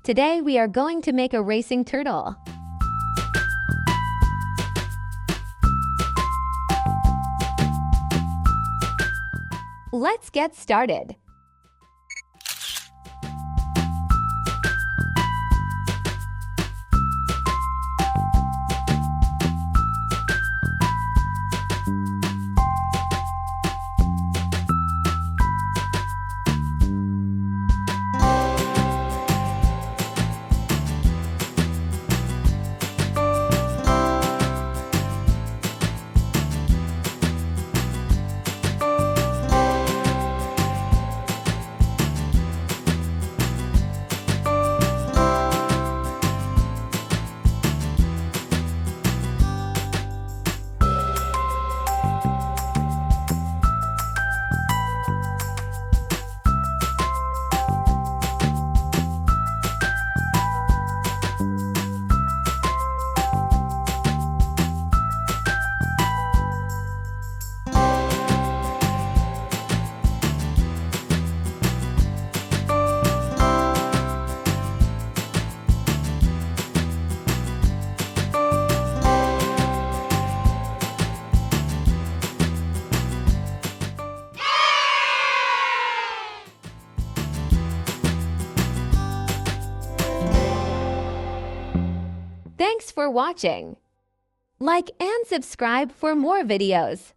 Today we are going to make a racing turtle. Let's get started. Thanks for watching. Like and subscribe for more videos.